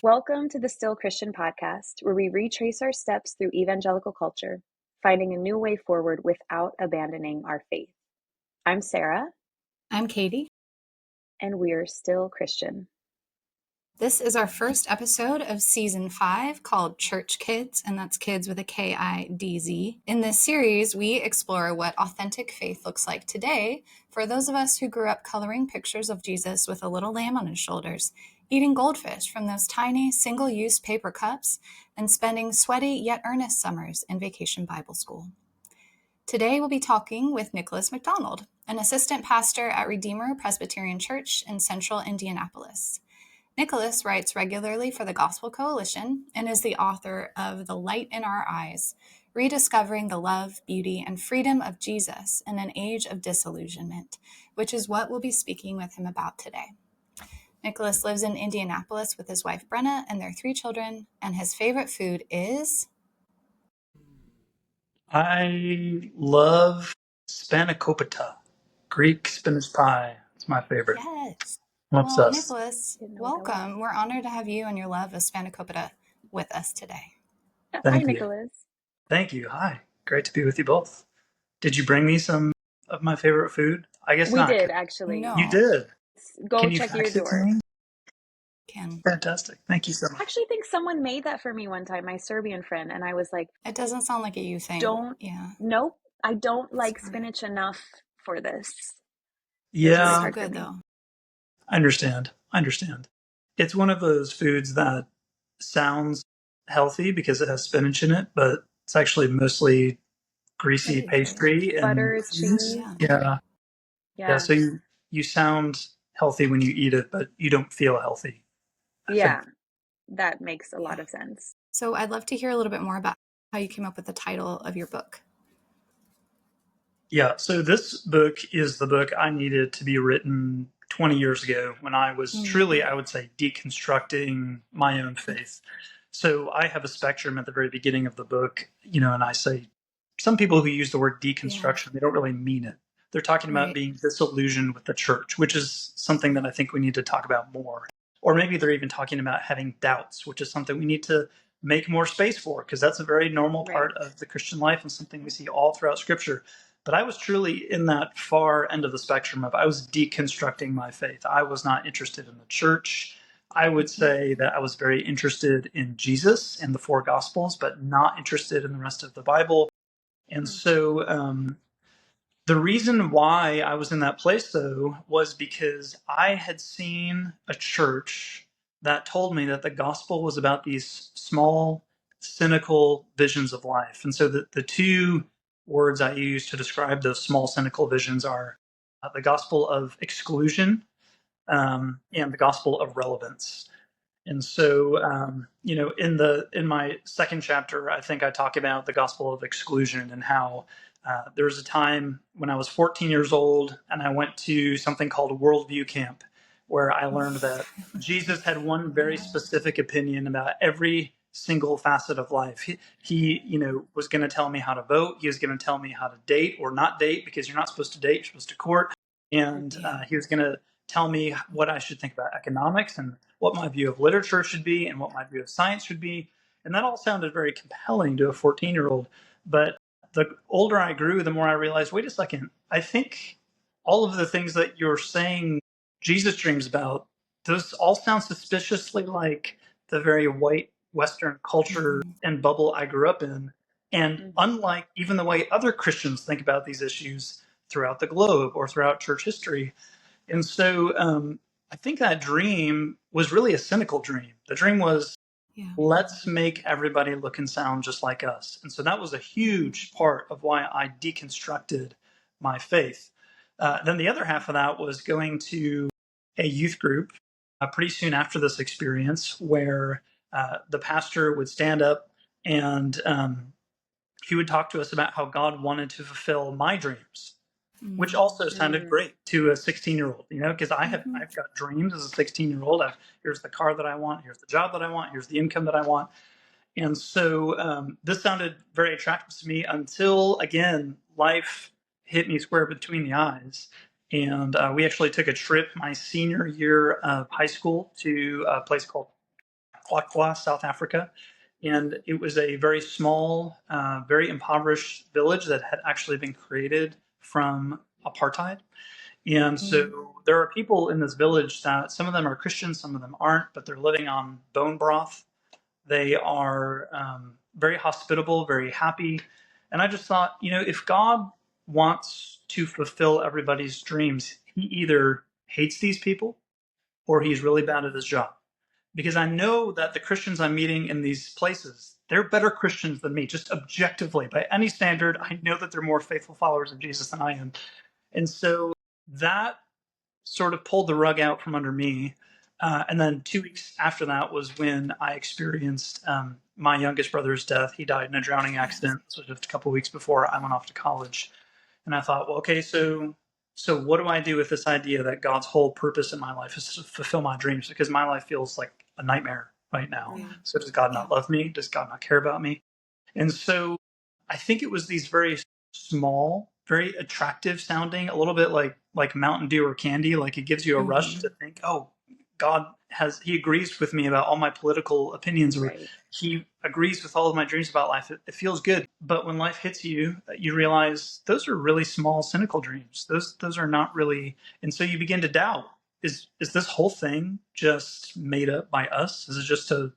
Welcome to the Still Christian podcast, where we retrace our steps through evangelical culture, finding a new way forward without abandoning our faith. I'm Sarah. I'm Katie. And we're still Christian. This is our first episode of season 5 called Church Kidz, and that's kids with a K-I-D-Z. In this series, we explore what authentic faith looks like today for those of us who grew up coloring pictures of Jesus with a little lamb on his shoulders, eating goldfish from those tiny single-use paper cups, and spending sweaty yet earnest summers in vacation Bible school. Today, we'll be talking with Nicholas McDonald, an assistant pastor at Redeemer Presbyterian Church in central Indianapolis. Nicholas writes regularly for the Gospel Coalition and is the author of The Light in Our Eyes, Rediscovering the Love, Beauty, and Freedom of Jesus in an Age of Disillusionment, which is what we'll be speaking with him about today. Nicholas lives in Indianapolis with his wife Brenna and their 3 children, and his favorite food is... I love spanakopita, Greek spinach pie. It's my favorite. Yes. I'm Well, obsessed. Nicholas, welcome. We're honored to have you and your love of spanakopita with us today. Hi, Thank you. Nicholas. Thank you. Hi. Great to be with you both. Did you bring me some of my favorite food? I guess We not. did, actually. No. You did? Go Can you check your fax it to door. me? Can. Fantastic. Thank you so I much. actually think someone made that for me one time, my Serbian friend, and I was like, It doesn't sound like a you thing. Nope, I don't like Sorry. spinach enough for this. Yeah. It's so good, though. I understand. It's one of those foods that sounds healthy because it has spinach in it, but it's actually mostly greasy pastry and butter, cheese. Yeah. So you sound healthy when you eat it, but you don't feel healthy. Yeah, that makes a lot of sense. So I'd love to hear a little bit more about how you came up with the title of your book. Yeah. So this book is the book I needed to be written 20 years ago when I was truly, I would say, deconstructing my own faith. So I have a spectrum at the very beginning of the book, and I say some people who use the word deconstruction, they don't really mean it. They're talking about being disillusioned with the church, which is something that I think we need to talk about more. Or maybe they're even talking about having doubts, which is something we need to make more space for, because that's a very normal part of the Christian life and something we see all throughout Scripture. But I was truly in that far end of the spectrum of I was deconstructing my faith. I was not interested in the church. I would say that I was very interested in Jesus and the 4 Gospels, but not interested in the rest of the Bible. And so the reason why I was in that place, though, was because I had seen a church that told me that the gospel was about these small, cynical visions of life. And so the 2 words I use to describe those small, cynical visions are the gospel of exclusion and the gospel of relevance. And so, in my second chapter, I think I talk about the gospel of exclusion and how there was a time when I was 14 years old and I went to something called Worldview Camp, where I learned that Jesus had one very specific opinion about every single facet of life. He was going to tell me how to vote. He was going to tell me how to date or not date, because you're not supposed to date, you're supposed to court. And he was going to tell me what I should think about economics and what my view of literature should be and what my view of science should be. And that all sounded very compelling to a 14-year-old. But the older I grew, the more I realized, wait a second, I think all of the things that you're saying Jesus dreams about, those all sound suspiciously like the very white Western culture and bubble I grew up in. And unlike even the way other Christians think about these issues throughout the globe or throughout church history. And so I think that dream was really a cynical dream. The dream was, let's make everybody look and sound just like us. And so that was a huge part of why I deconstructed my faith. Then the other half of that was going to a youth group pretty soon after this experience, where the pastor would stand up and he would talk to us about how God wanted to fulfill my dreams, which also sounded great to a 16-year-old, because I've got dreams as a 16-year-old. Here's the car that I want, here's the job that I want, here's the income that I want. And so this sounded very attractive to me until, again, life hit me square between the eyes. And we actually took a trip my senior year of high school to a place called Kwakwa, South Africa. And it was a very small, very impoverished village that had actually been created from apartheid. And so there are people in this village that some of them are Christians, some of them aren't, but they're living on bone broth. They are very hospitable, very happy. And I just thought, if God wants to fulfill everybody's dreams, he either hates these people or he's really bad at his job. Because I know that the Christians I'm meeting in these places, they're better Christians than me, just objectively. By any standard, I know that they're more faithful followers of Jesus than I am. And so that sort of pulled the rug out from under me. And then 2 weeks after that was when I experienced my youngest brother's death. He died in a drowning accident. So just a couple of weeks before I went off to college. And I thought, well, okay, so what do I do with this idea that God's whole purpose in my life is to fulfill my dreams? Because my life feels like a nightmare right now. Yeah. So does God not love me? Does God not care about me? And so I think it was these very small, very attractive sounding, a little bit like Mountain Dew or candy. Like it gives you a rush to think, oh, he agrees with me about all my political opinions, or he agrees with all of my dreams about life. It feels good. But when life hits you, you realize those are really small, cynical dreams. Those are not really. And so you begin to doubt, is this whole thing just made up by us? Is it just to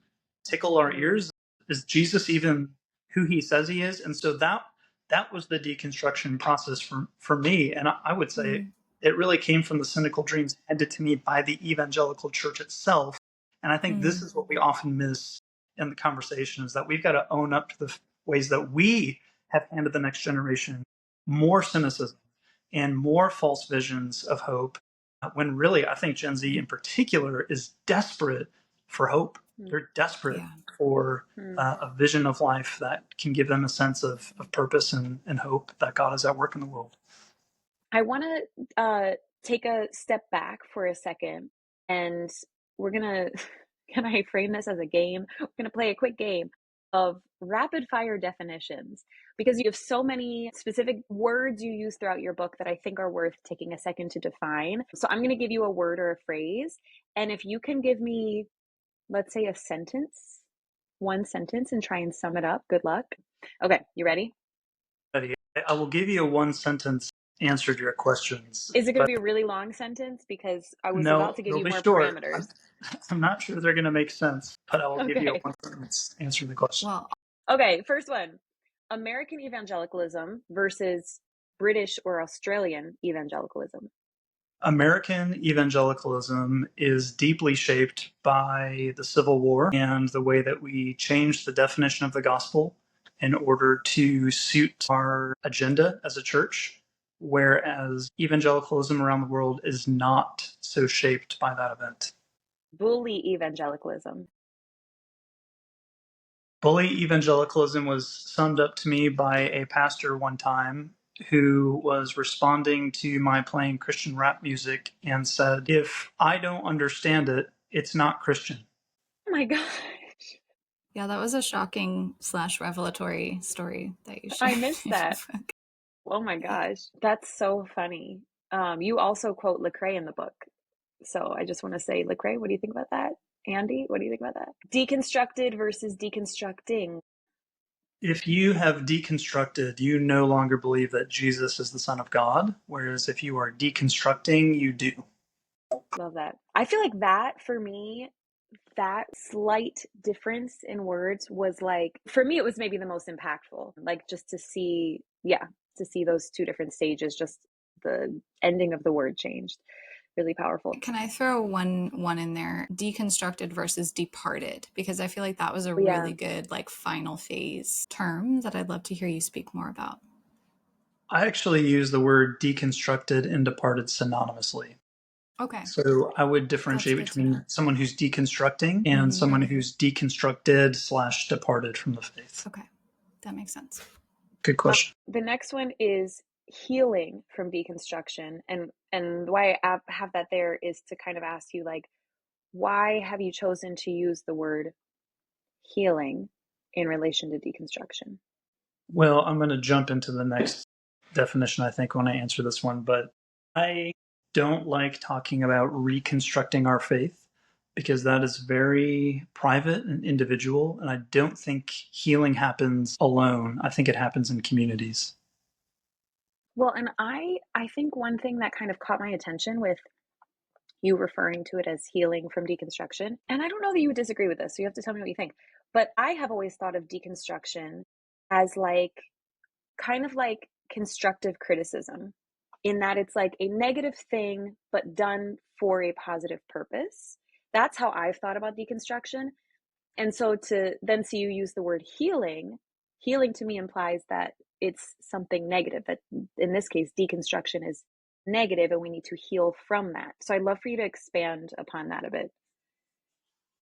tickle our ears? Is Jesus even who he says he is? And so that was the deconstruction process for me. And I would say it really came from the cynical dreams handed to me by the evangelical church itself. And I think this is what we often miss in the conversation, is that we've got to own up to the ways that we have handed the next generation more cynicism and more false visions of hope, when really I think Gen Z in particular is desperate for hope. They're desperate for a vision of life that can give them a sense of purpose and hope that God is at work in the world. I want to take a step back for a second, and we're going to, can I frame this as a game? We're going to play a quick game of rapid fire definitions, because you have so many specific words you use throughout your book that I think are worth taking a second to define. So I'm going to give you a word or a phrase, and if you can give me, let's say, one sentence, and try and sum it up. Good luck. Okay, you ready? Ready. I will give you a one sentence answer to your questions. Is it going to be a really long sentence? Because I was about to give you more parameters. I'm not sure they're going to make sense, but I will give you a one sentence answer to the question. Well, okay, first one. American evangelicalism versus British or Australian evangelicalism. American evangelicalism is deeply shaped by the Civil War and the way that we changed the definition of the gospel in order to suit our agenda as a church, whereas evangelicalism around the world is not so shaped by that event. Bully evangelicalism. Bully evangelicalism was summed up to me by a pastor one time who was responding to my playing Christian rap music and said, if I don't understand it, it's not Christian. Oh my gosh. Yeah, that was a shocking / revelatory story that you shared. I missed that. Oh my gosh. That's so funny. You also quote Lecrae in the book. So I just want to say, Lecrae, what do you think about that? Andy, what do you think about that? Deconstructed versus deconstructing. If you have deconstructed, you no longer believe that Jesus is the Son of God, whereas if you are deconstructing, you do. Love that. I feel like that, for me, that slight difference in words was like, for me, it was maybe the most impactful. Like just to see those two different stages, just the ending of the word changed. Really powerful. Can I throw one in there? Deconstructed versus departed, because I feel like that was a really good final phase term that I'd love to hear you speak more about. I actually use the word deconstructed and departed synonymously. Okay. So I would differentiate between someone who's deconstructing and someone who's deconstructed / departed from the faith. Okay. That makes sense. Good question. The next one is healing from deconstruction, and why I have that there is to kind of ask you, why have you chosen to use the word healing in relation to deconstruction? Well, I'm going to jump into the next definition, I think, when I answer this one, but I don't like talking about reconstructing our faith. because that is very private and individual. And I don't think healing happens alone. I think it happens in communities. Well, and I think one thing that kind of caught my attention with you referring to it as healing from deconstruction, and I don't know that you would disagree with this, so you have to tell me what you think. But I have always thought of deconstruction as like kind of like constructive criticism, in that it's like a negative thing but done for a positive purpose. That's how I've thought about deconstruction. And so to then see you use the word healing, healing to me implies that it's something negative, that in this case, deconstruction is negative and we need to heal from that. So I'd love for you to expand upon that a bit.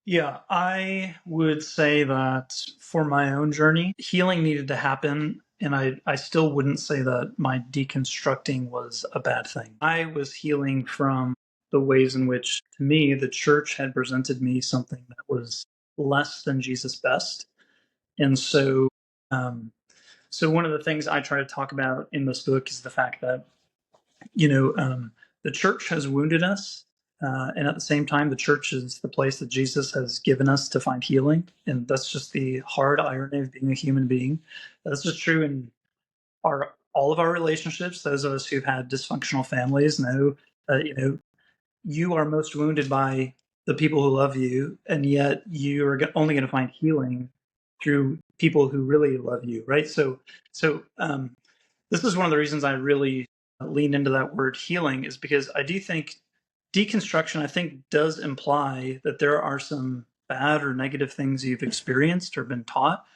Yeah, I would say that for my own journey, healing needed to happen. And I still wouldn't say that my deconstructing was a bad thing. I was healing from the ways in which, to me, the church had presented me something that was less than Jesus' best. And um, so one of the things I try to talk about in this book is the fact that, you know, the church has wounded us. And at the same time, the church is the place that Jesus has given us to find healing. And that's just the hard irony of being a human being. That's just true in all of our relationships. Those of us who've had dysfunctional families know that, you are most wounded by the people who love you, and yet you are only going to find healing through people who really love you, right? So this is one of the reasons I really lean into that word healing, is because I do think deconstruction, I think, does imply that there are some bad or negative things you've experienced or been taught.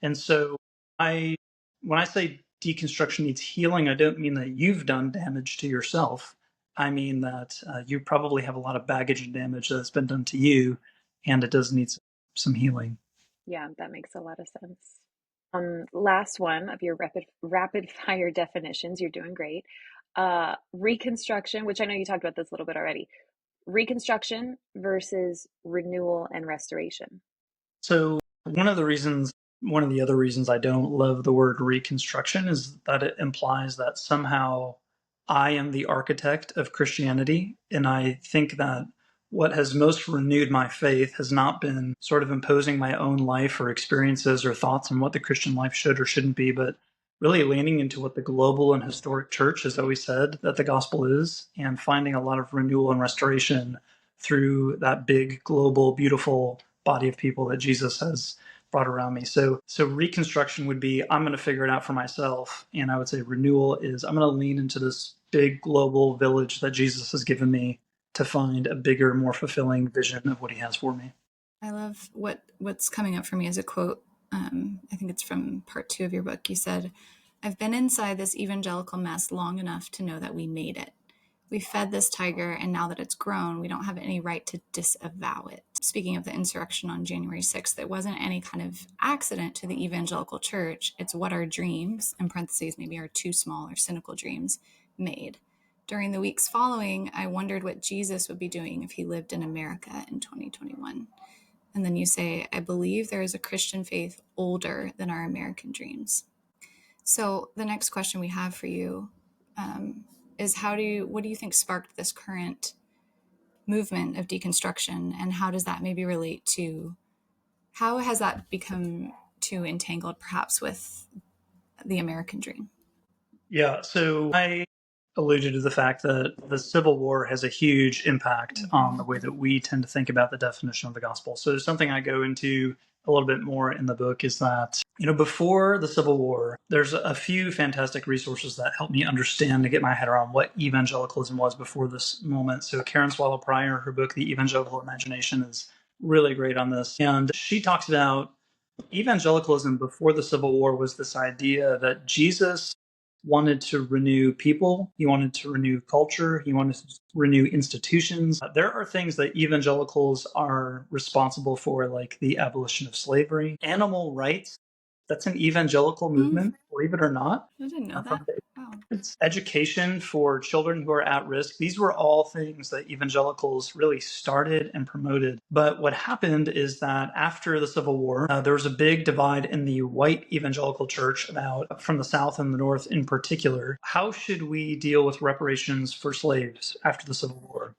And so I when I say deconstruction needs healing, I don't mean that you've done damage to yourself. I mean that you probably have a lot of baggage and damage that's been done to you, and it does need some healing. Yeah, that makes a lot of sense. Last one of your rapid fire definitions. You're doing great. Reconstruction, which I know you talked about this a little bit already. Reconstruction versus renewal and restoration. So one of the other reasons I don't love the word reconstruction is that it implies that somehow I am the architect of Christianity. And I think that what has most renewed my faith has not been sort of imposing my own life or experiences or thoughts on what the Christian life should or shouldn't be, but really leaning into what the global and historic church has always said that the gospel is, and finding a lot of renewal and restoration through that big, global, beautiful body of people that Jesus has brought around me. So reconstruction would be, I'm going to figure it out for myself. And I would say renewal is, I'm going to lean into this big global village that Jesus has given me to find a bigger, more fulfilling vision of what he has for me. I love what's coming up for me as a quote. I think it's from part 2 of your book. You said, "I've been inside this evangelical mess long enough to know that we made it. We fed this tiger, and now that it's grown, we don't have any right to disavow it." Speaking of the insurrection on January 6th, it wasn't any kind of accident to the evangelical church. It's what our dreams, in parentheses, maybe our too small or cynical dreams, made. During the weeks following, I wondered what Jesus would be doing if he lived in America in 2021. And then you say, "I believe there is a Christian faith older than our American dreams." So the next question we have for you is what do you think sparked this current movement of deconstruction, and how does that maybe relate to, how has that become too entangled perhaps with the American dream? Yeah, so I alluded to the fact that the Civil War has a huge impact on the way that we tend to think about the definition of the gospel. So something I go into a little bit more in the book is that, before the Civil War, there's a few fantastic resources that help me understand to get my head around what evangelicalism was before this moment. So Karen Swallow Prior, her book, The Evangelical Imagination, is really great on this. And she talks about evangelicalism before the Civil War was this idea that Jesus wanted to renew people, he wanted to renew culture, he wanted to renew institutions. There are things that evangelicals are responsible for, like the abolition of slavery, animal rights. That's an evangelical movement, believe it or not. I didn't know that. Wow. It's education for children who are at risk. These were all things that evangelicals really started and promoted. But what happened is that after the Civil War, there was a big divide in the white evangelical church from the South and the North in particular. How should we deal with reparations for slaves after the Civil War?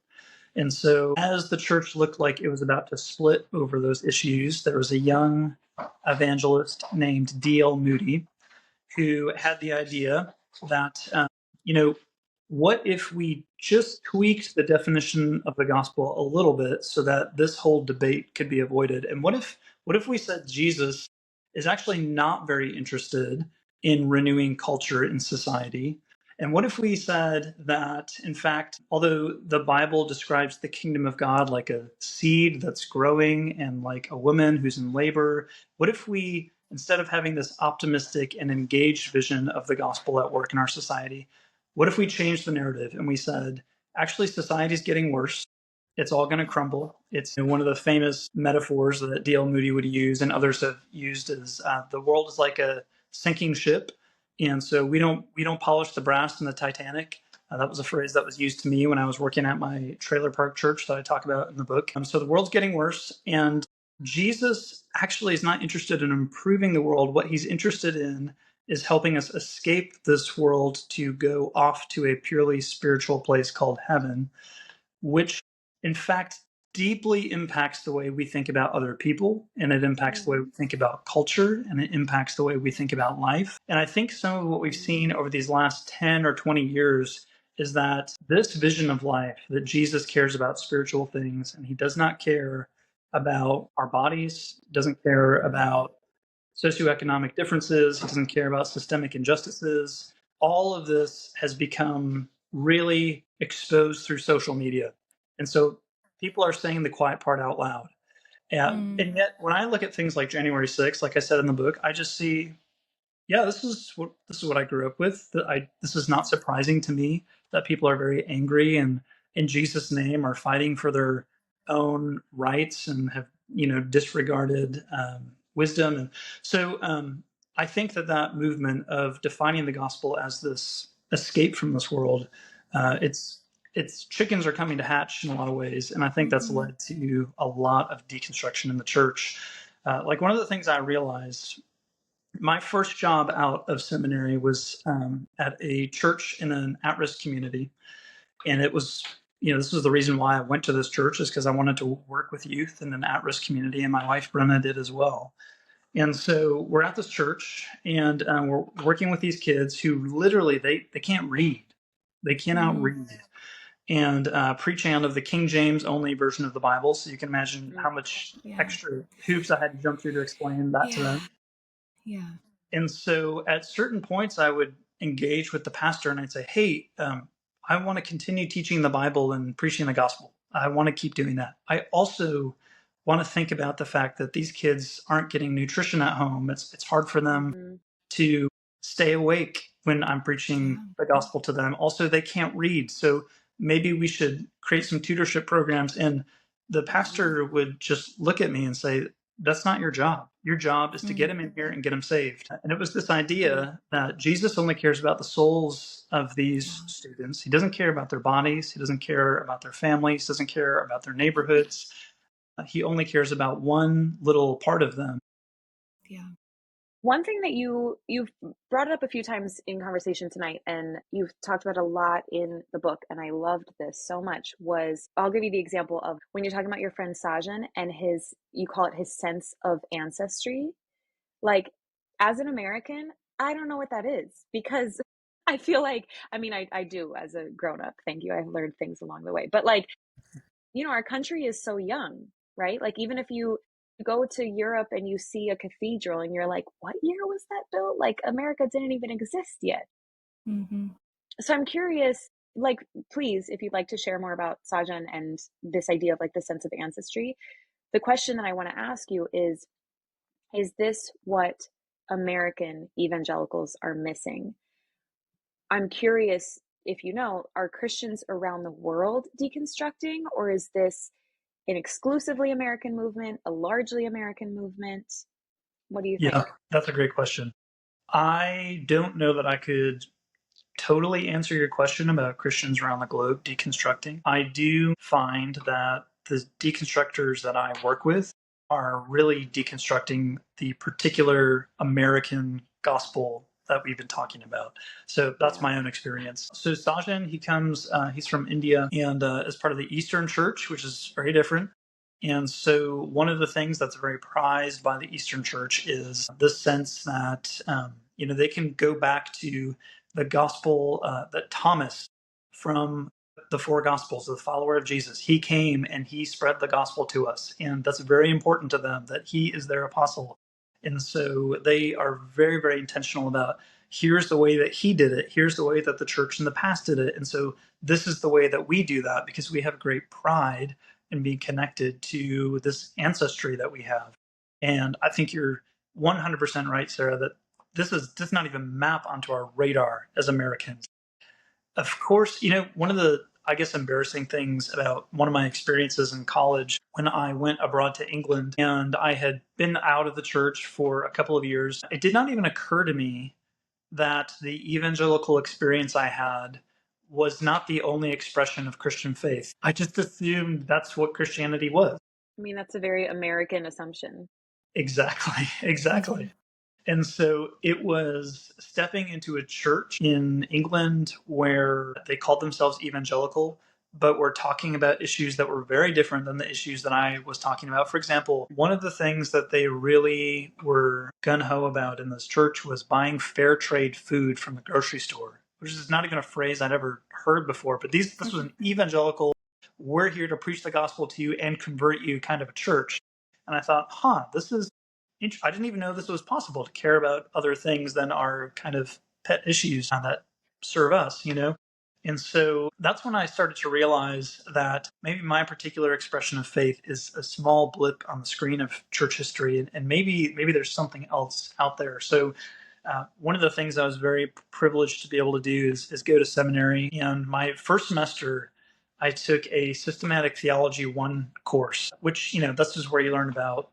And so, as the church looked like it was about to split over those issues, there was a young evangelist named D.L. Moody who had the idea that, you know, what if we just tweaked the definition of the gospel a little bit so that this whole debate could be avoided? And what if we said Jesus is actually not very interested in renewing culture in society? And what if we said that, in fact, although the Bible describes the kingdom of God like a seed that's growing and like a woman who's in labor, what if we, instead of having this optimistic and engaged vision of the gospel at work in our society, what if we changed the narrative and we said, actually, society's getting worse. It's all going to crumble. It's one of the famous metaphors that D.L. Moody would use and others have used is the world is like a sinking ship, and so we don't polish the brass in the Titanic. That was a phrase that was used to me when I was working at my trailer park church that I talk about in the book. So the world's getting worse, and Jesus actually is not interested in improving the world. What he's interested in is helping us escape this world to go off to a purely spiritual place called heaven, which in fact deeply impacts the way we think about other people, and it impacts the way we think about culture, and it impacts the way we think about life. And I think some of what we've seen over these last 10 or 20 years is that this vision of life, that Jesus cares about spiritual things and he does not care about our bodies, doesn't care about socioeconomic differences, he doesn't care about systemic injustices. All of this has become really exposed through social media. And so people are saying the quiet part out loud. And yet, when I look at things like January 6th, like I said in the book, I just see, yeah, this is what I grew up with. This is not surprising to me that people are very angry and in Jesus' name are fighting for their own rights and have disregarded wisdom. And so I think that movement of defining the gospel as this escape from this world, it's chickens are coming to hatch in a lot of ways, and I think that's led to a lot of deconstruction in the church. Like one of the things I realized my first job out of seminary was at a church in an at-risk community, and it was this was the reason why I went to this church, is because I wanted to work with youth in an at-risk community, and my wife Brenna did as well. And so we're at this church, and we're working with these kids who literally they can't read, they cannot read, and preaching out of the King James only version of the Bible. So you can imagine how much extra hoops I had to jump through to explain that to them. Yeah. And so at certain points, I would engage with the pastor and I'd say, hey, I want to continue teaching the Bible and preaching the gospel. I want to keep doing that. I also want to think about the fact that these kids aren't getting nutrition at home. It's hard for them to stay awake when I'm preaching the gospel to them. Also, they can't read. So maybe we should create some tutorship programs. And the pastor would just look at me and say, that's not your job. Your job is to get him in here and get him saved. And it was this idea that Jesus only cares about the souls of these students. He doesn't care about their bodies. He doesn't care about their families. He doesn't care about their neighborhoods. He only cares about one little part of them. Yeah. One thing that you've brought it up a few times in conversation tonight, and you've talked about a lot in the book, and I loved this so much, was I'll give you the example of when you're talking about your friend Sajan and you call it his sense of ancestry. Like, as an American, I don't know what that is, because I feel like, I mean, I do as a grown up. Thank you. I've learned things along the way. But like, our country is so young, right? Like, even if you go to Europe and you see a cathedral and you're like, what year was that built? Like, America didn't even exist yet. So I'm curious, like, please, if you'd like to share more about Sajan and this idea of like the sense of ancestry, the question that I want to ask you is this what American evangelicals are missing? I'm curious if are Christians around the world deconstructing, or is this an exclusively American movement, a largely American movement? What do you think? Yeah, that's a great question. I don't know that I could totally answer your question about Christians around the globe deconstructing. I do find that the deconstructors that I work with are really deconstructing the particular American gospel that we've been talking about. So that's my own experience. So Sajan, he comes, he's from India and is part of the Eastern Church, which is very different. And so one of the things that's very prized by the Eastern Church is this sense that, they can go back to the gospel that Thomas from the four gospels, the follower of Jesus, he came and he spread the gospel to us. And that's very important to them that he is their apostle. And so they are very, very intentional about here's the way that he did it. Here's the way that the church in the past did it. And so this is the way that we do that because we have great pride in being connected to this ancestry that we have. And I think you're 100% right, Sarah, that this does not even map onto our radar as Americans. Of course, one of the, I guess, embarrassing things about one of my experiences in college when I went abroad to England and I had been out of the church for a couple of years, it did not even occur to me that the evangelical experience I had was not the only expression of Christian faith. I just assumed that's what Christianity was. I mean, that's a very American assumption. Exactly, exactly. And so it was stepping into a church in England where they called themselves evangelical, but were talking about issues that were very different than the issues that I was talking about. For example, one of the things that they really were gung-ho about in this church was buying fair trade food from the grocery store, which is not even a phrase I'd ever heard before. But this was an evangelical, we're here to preach the gospel to you and convert you kind of a church. And I thought, this is I didn't even know this was possible to care about other things than our kind of pet issues that serve us, And so that's when I started to realize that maybe my particular expression of faith is a small blip on the screen of church history, and maybe there's something else out there. So one of the things I was very privileged to be able to do is go to seminary. And my first semester, I took a systematic theology 1 course, which, this is where you learn about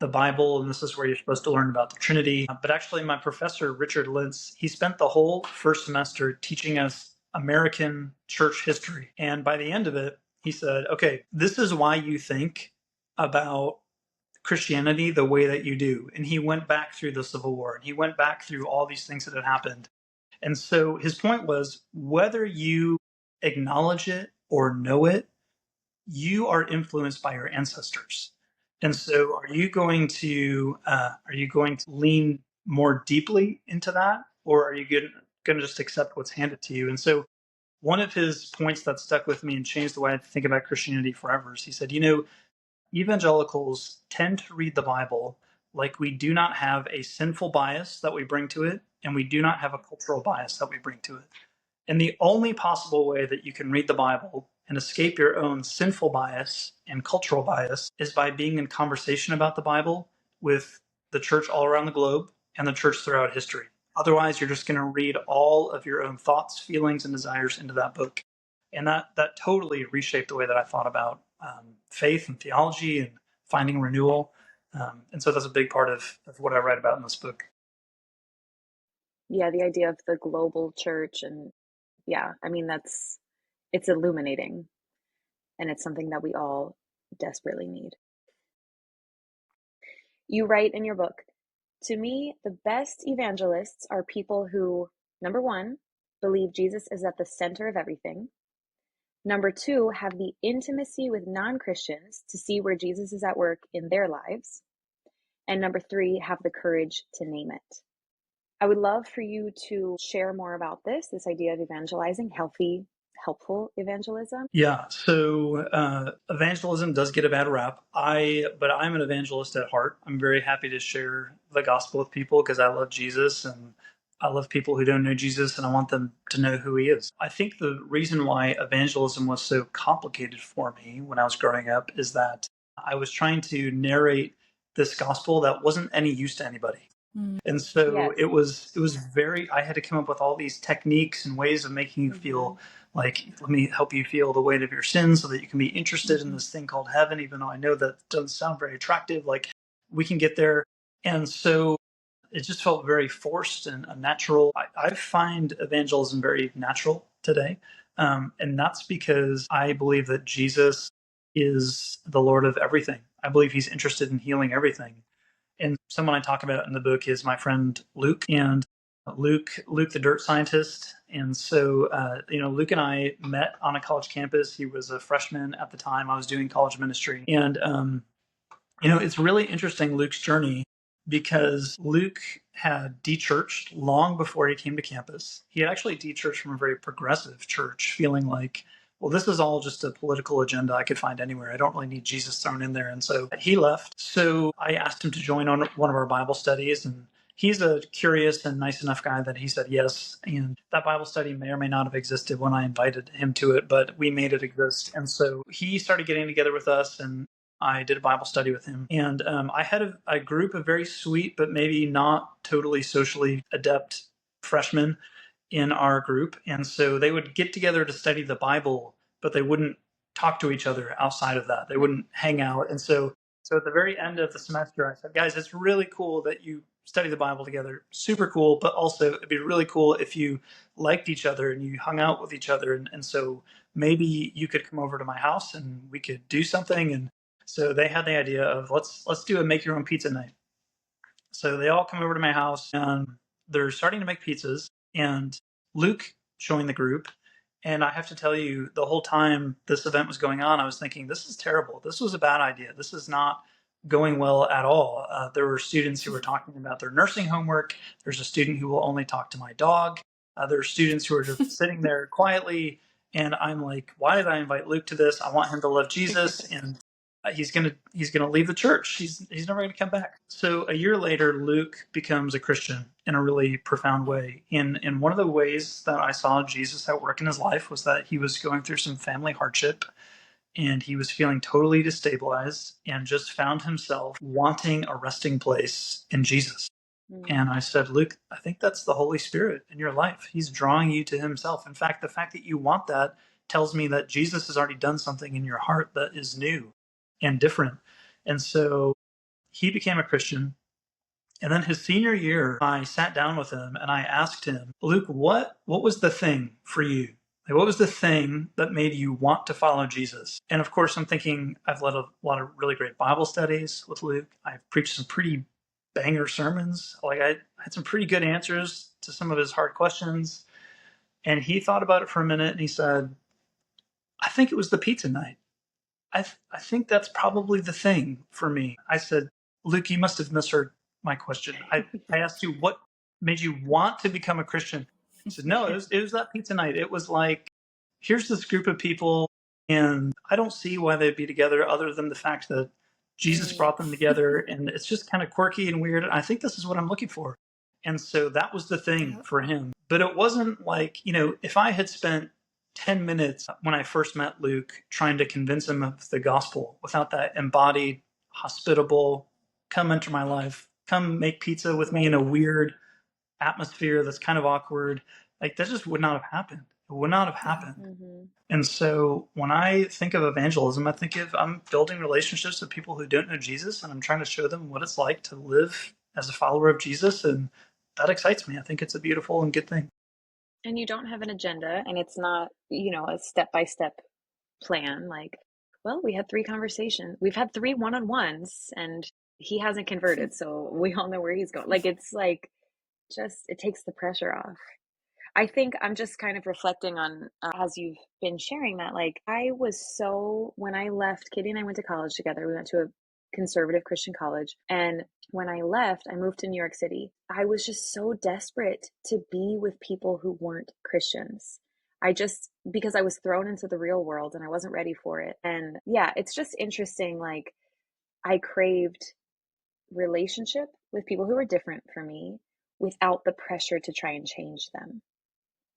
the Bible, and this is where you're supposed to learn about the Trinity. But actually, my professor, Richard Lintz, he spent the whole first semester teaching us American church history. And by the end of it, he said, okay, this is why you think about Christianity the way that you do. And he went back through the Civil War, and he went back through all these things that had happened. And so his point was, whether you acknowledge it or know it, you are influenced by your ancestors. And so are you going to lean more deeply into that, or are you going to just accept what's handed to you? And so one of his points that stuck with me and changed the way I think about Christianity forever is he said, evangelicals tend to read the Bible like we do not have a sinful bias that we bring to it, and we do not have a cultural bias that we bring to it. And the only possible way that you can read the Bible and escape your own sinful bias and cultural bias is by being in conversation about the Bible with the church all around the globe and the church throughout history. Otherwise, you're just going to read all of your own thoughts, feelings, and desires into that book. And that totally reshaped the way that I thought about faith and theology and finding renewal. And so that's a big part of what I write about in this book. Yeah, the idea of the global church, and I mean, it's illuminating, and it's something that we all desperately need. You write in your book, to me, the best evangelists are people who, number 1, believe Jesus is at the center of everything. Number 2, have the intimacy with non-Christians to see where Jesus is at work in their lives. And number 3, have the courage to name it. I would love for you to share more about this idea of evangelizing, healthy, helpful evangelism. Yeah, so evangelism does get a bad rap. But I'm an evangelist at heart. I'm very happy to share the gospel with people because I love Jesus and I love people who don't know Jesus, and I want them to know who he is. I think the reason why evangelism was so complicated for me when I was growing up is that I was trying to narrate this gospel that wasn't any use to anybody. And so it was very, I had to come up with all these techniques and ways of making you feel like, let me help you feel the weight of your sins so that you can be interested in this thing called heaven, even though I know that doesn't sound very attractive. Like, we can get there. And so it just felt very forced and unnatural. I find evangelism very natural today. And that's because I believe that Jesus is the Lord of everything. I believe he's interested in healing everything. And someone I talk about in the book is my friend Luke. And Luke the dirt scientist. And so, Luke and I met on a college campus. He was a freshman at the time. I was doing college ministry. And, it's really interesting, Luke's journey, because Luke had de-churched long before he came to campus. He had actually de-churched from a very progressive church, feeling like, well, this is all just a political agenda I could find anywhere. I don't really need Jesus thrown in there. And so he left. So I asked him to join on one of our Bible studies, and he's a curious and nice enough guy that he said yes. And that Bible study may or may not have existed when I invited him to it, but we made it exist. And so he started getting together with us, and I did a Bible study with him. And I had a group of very sweet, but maybe not totally socially adept freshmen in our group. And so they would get together to study the Bible, but they wouldn't talk to each other outside of that. They wouldn't hang out. And so at the very end of the semester, I said, guys, it's really cool that you study the Bible together. Super cool. But also it'd be really cool if you liked each other and you hung out with each other. And so maybe you could come over to my house and we could do something. And so they had the idea of let's do a make your own pizza night. So they all come over to my house and they're starting to make pizzas. And Luke joined the group. And I have to tell you, the whole time this event was going on, I was thinking, this is terrible. This was a bad idea. This is not going well at all. There were students who were talking about their nursing homework. There's a student who will only talk to my dog. There are students who are just sitting there quietly. And I'm like, why did I invite Luke to this? I want him to love Jesus. And he's gonna leave the church. He's never gonna come back. So a year later, Luke becomes a Christian in a really profound way. And one of the ways that I saw Jesus at work in his life was that he was going through some family hardship, and he was feeling totally destabilized and just found himself wanting a resting place in Jesus. And I said, Luke, I think that's the Holy Spirit in your life. He's drawing you to himself. In fact, the fact that you want that tells me that Jesus has already done something in your heart that is new and different. And so he became a Christian. And then his senior year, I sat down with him and I asked him, Luke, what was the thing for you? Like, what was the thing that made you want to follow Jesus? And of course, I'm thinking I've led a lot of really great Bible studies with Luke. I've preached some pretty banger sermons. Like, I had some pretty good answers to some of his hard questions. And he thought about it for a minute and he said, I think it was the pizza night. I think that's probably the thing for me. I said, Luke, you must have misheard my question. I asked you what made you want to become a Christian. He said, no, it was that pizza night. It was like, here's this group of people, and I don't see why they'd be together other than the fact that Jesus brought them together, and it's just kind of quirky and weird. I think this is what I'm looking for. And so that was the thing for him. But it wasn't like, if I had spent 10 minutes when I first met Luke trying to convince him of the gospel without that embodied, hospitable, come enter my life, come make pizza with me in a weird atmosphere that's kind of awkward, like that just would not have happened. It would not have happened. Mm-hmm. And so when I think of evangelism, I think of I'm building relationships with people who don't know Jesus, and I'm trying to show them what it's like to live as a follower of Jesus. And that excites me. I think it's a beautiful and good thing. And you don't have an agenda, and it's not, a step-by-step plan. Like, well, we had 3 conversations. We've had 3 one-on-ones, and he hasn't converted, so we all know where he's going. Like, it's like, it takes the pressure off. I think I'm just kind of reflecting on, as you've been sharing that, like, when I left, Katie and I went to college together. We went to a conservative Christian college. And when I left, I moved to New York City. I was just so desperate to be with people who weren't Christians. Because I was thrown into the real world and I wasn't ready for it. And yeah, it's just interesting. Like, I craved relationship with people who were different from me without the pressure to try and change them.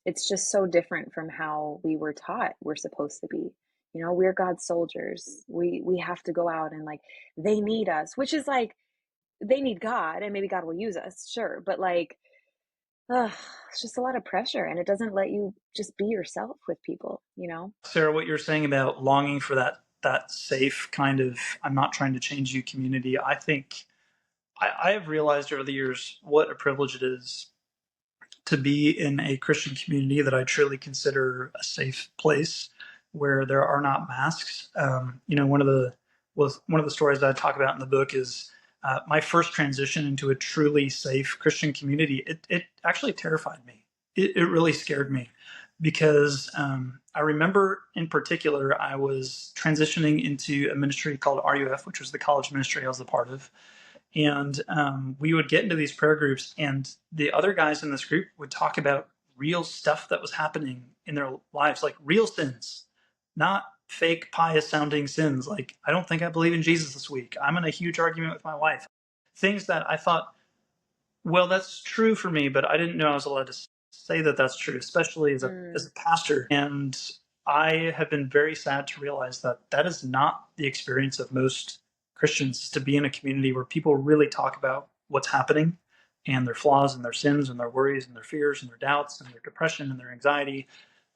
It's just so different from how we were taught we're supposed to be. We're God's soldiers. We have to go out and, like, they need us, which is like, they need God and maybe God will use us, sure. But like, it's just a lot of pressure, and it doesn't let you just be yourself with people, Sarah, what you're saying about longing for that safe kind of, I'm not trying to change you community. I think I have realized over the years what a privilege it is to be in a Christian community that I truly consider a safe place where there are not masks. One of the stories that I talk about in the book is my first transition into a truly safe Christian community, it actually terrified me. It really scared me because I remember in particular, I was transitioning into a ministry called RUF, which was the college ministry I was a part of. And we would get into these prayer groups, and the other guys in this group would talk about real stuff that was happening in their lives, like real sins, not fake pious sounding sins. Like, I don't think I believe in Jesus this week. I'm in a huge argument with my wife. Things that I thought, well, that's true for me, but I didn't know I was allowed to say that that's true, especially as a pastor. And I have been very sad to realize that that is not the experience of most Christians, to be in a community where people really talk about what's happening and their flaws and their sins and their worries and their fears and their doubts and their depression and their anxiety.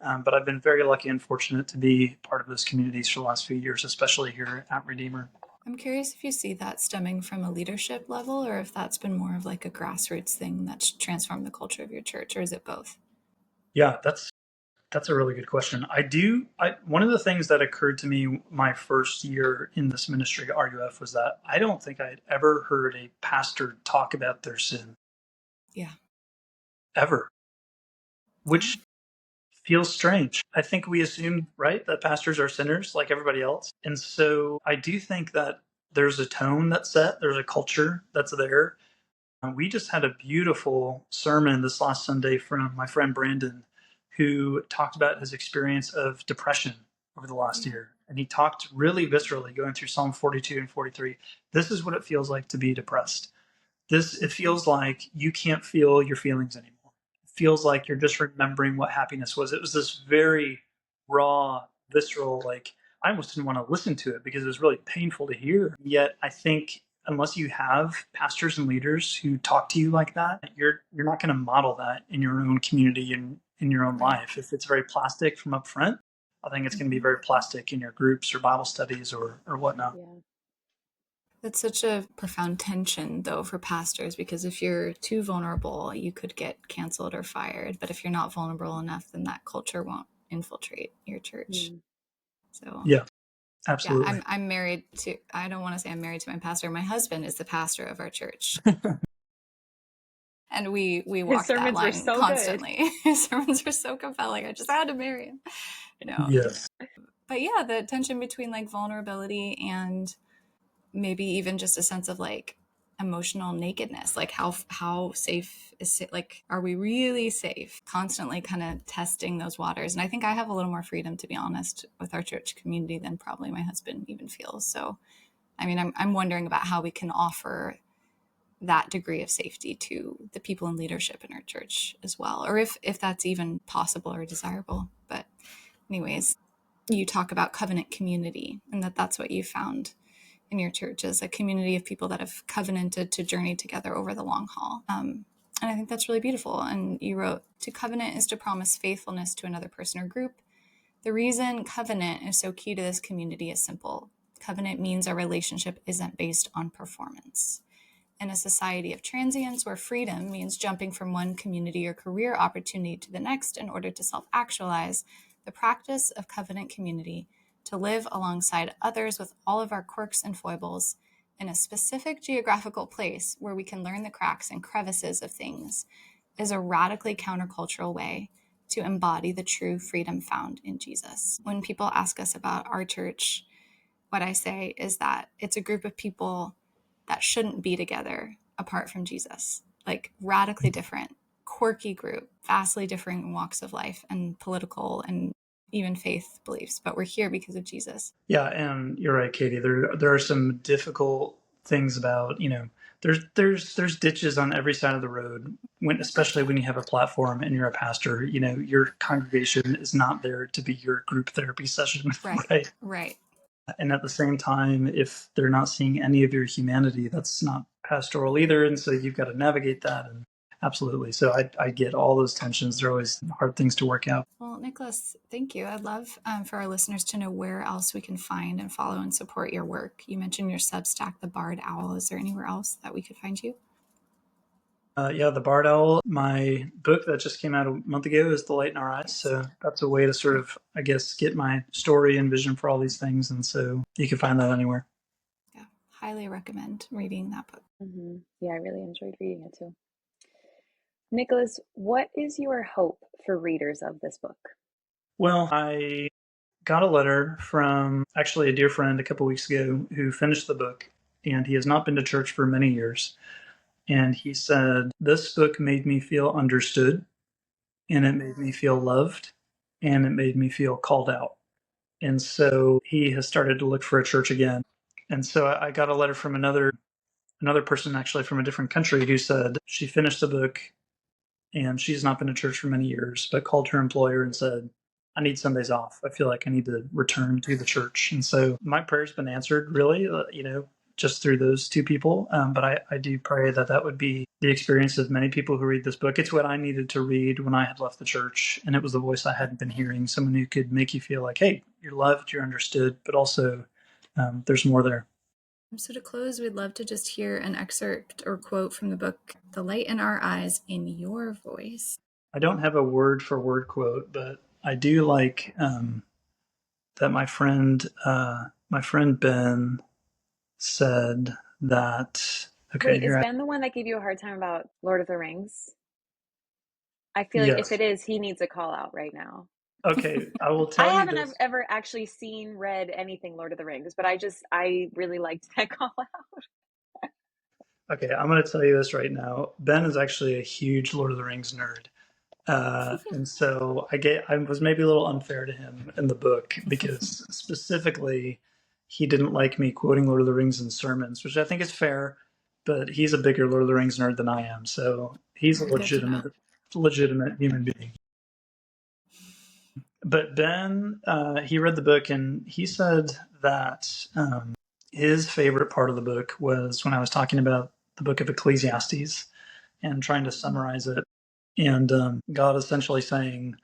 But I've been very lucky and fortunate to be part of those communities for the last few years, especially here at Redeemer. I'm curious if you see that stemming from a leadership level, or if that's been more of like a grassroots thing that's transformed the culture of your church, or is it both? Yeah, that's a really good question. One of the things that occurred to me my first year in this ministry, RUF, was that I don't think I'd ever heard a pastor talk about their sin. Yeah. Ever. Which feels strange. I think we assume, right, that pastors are sinners like everybody else. And so I do think that there's a tone that's set, there's a culture that's there. We just had a beautiful sermon this last Sunday from my friend Brandon, who talked about his experience of depression over the last year. And he talked really viscerally, going through Psalm 42 and 43. This is what it feels like to be depressed. It feels like you can't feel your feelings anymore. It feels like you're just remembering what happiness was. It was this very raw, visceral, like, I almost didn't want to listen to it because it was really painful to hear. Yet I think unless you have pastors and leaders who talk to you like that, you're not going to model that in your own community and in your own life. If it's very plastic from up front, I think it's going to be very plastic in your groups or Bible studies or whatnot. Yeah. That's such a profound tension, though, for pastors, because if you're too vulnerable, you could get canceled or fired. But if you're not vulnerable enough, then that culture won't infiltrate your church. So yeah, absolutely. Yeah, I'm married to, I don't want to say I'm married to my pastor. My husband is the pastor of our church. And we walk that line so constantly. His sermons are so compelling. I just had to marry him. Yes. But yeah, the tension between like vulnerability and maybe even just a sense of like emotional nakedness, like how safe is it, like are we really safe, constantly kind of testing those waters. And I think I have a little more freedom, to be honest, with our church community than probably my husband even feels. So I mean, I'm wondering about how we can offer that degree of safety to the people in leadership in our church as well, or if that's even possible or desirable. But anyways, you talk about covenant community, and that's what you found in your church, as a community of people that have covenanted to journey together over the long haul. And I think that's really beautiful. And you wrote, to covenant is to promise faithfulness to another person or group. The reason covenant is so key to this community is simple. Covenant means our relationship isn't based on performance. In a society of transience where freedom means jumping from one community or career opportunity to the next in order to self-actualize, the practice of covenant community, to live alongside others with all of our quirks and foibles in a specific geographical place where we can learn the cracks and crevices of things, is a radically countercultural way to embody the true freedom found in Jesus. When people ask us about our church, what I say is that it's a group of people that shouldn't be together apart from Jesus, like radically different, quirky group, vastly different walks of life and political and even faith beliefs, but we're here because of Jesus. Yeah, and you're right, Katie. There are some difficult things about, there's ditches on every side of the road, especially when you have a platform and you're a pastor. Your congregation is not there to be your group therapy session. Right. And at the same time, if they're not seeing any of your humanity, that's not pastoral either. And so you've got to navigate that. And absolutely. So I get all those tensions. They're always hard things to work out. Well, Nicholas, thank you. I'd love for our listeners to know where else we can find and follow and support your work. You mentioned your Substack, The Barred Owl. Is there anywhere else that we could find you? The Barred Owl. My book that just came out a month ago is The Light in Our Eyes. So that's a way to sort of, I guess, get my story and vision for all these things. And so you can find that anywhere. Yeah, highly recommend reading that book. Yeah, I really enjoyed reading it too. Nicholas, what is your hope for readers of this book? Well, I got a letter from actually a dear friend a couple weeks ago who finished the book, and he has not been to church for many years. And he said, "This book made me feel understood, and it made me feel loved, and it made me feel called out." And so he has started to look for a church again. And so I got a letter from another person, actually from a different country, who said she finished the book and she's not been to church for many years, but called her employer and said, "I need Sundays off. I feel like I need to return to the church." And so my prayer's been answered, really, just through those two people. But I do pray that that would be the experience of many people who read this book. It's what I needed to read when I had left the church, and it was the voice I hadn't been hearing, someone who could make you feel like, hey, you're loved, you're understood, but also there's more there. So to close, we'd love to just hear an excerpt or quote from the book, The Light in Our Eyes, in your voice. I don't have a word for word quote, but I do like that my friend Ben said that. Okay, Wait, is Ben the one that gave you a hard time about Lord of the Rings? I feel like if yes. it is, he needs a call out right now. Okay, I will I tell you haven't this. ever actually read anything Lord of the Rings, but I really liked that call out. Okay, I'm going to tell you this right now. Ben is actually a huge Lord of the Rings nerd. And so I was maybe a little unfair to him in the book because specifically he didn't like me quoting Lord of the Rings in sermons, which I think is fair, but he's a bigger Lord of the Rings nerd than I am. So he's a legitimate human being. But Ben, he read the book and he said that his favorite part of the book was when I was talking about the book of Ecclesiastes and trying to summarize it. And God essentially saying,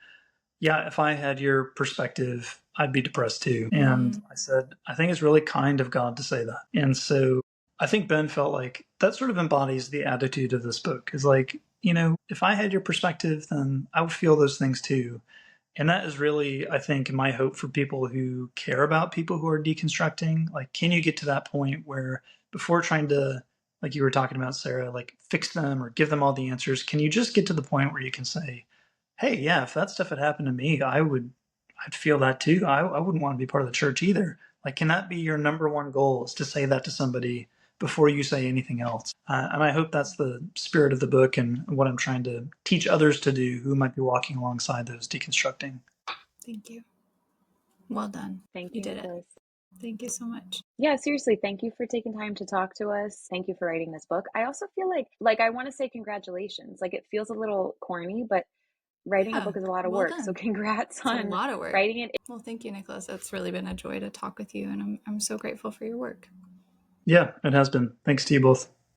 yeah, if I had your perspective, I'd be depressed too. And I said, I think it's really kind of God to say that. And so I think Ben felt like that sort of embodies the attitude of this book is like, if I had your perspective, then I would feel those things too. And that is really, I think, my hope for people who care about people who are deconstructing. Like, can you get to that point where before trying to, like you were talking about, Sarah, like fix them or give them all the answers, can you just get to the point where you can say, hey, yeah, if that stuff had happened to me, I'd feel that too. I wouldn't want to be part of the church either. Like, can that be your number one goal, is to say that to somebody before you say anything else? And I hope that's the spirit of the book and what I'm trying to teach others to do who might be walking alongside those deconstructing. Thank you. Well done. Thank You you, did Nicholas. it. Thank you so much. Yeah, seriously, thank you for taking time to talk to us. Thank you for writing this book. I also feel like I want to say congratulations. Like, it feels a little corny, but writing a book is a lot of work. So congrats on a lot of work. writing it. Well, thank you, Nicholas. It's really been a joy to talk with you, and I'm so grateful for your work. Yeah, it has been. Thanks to you both.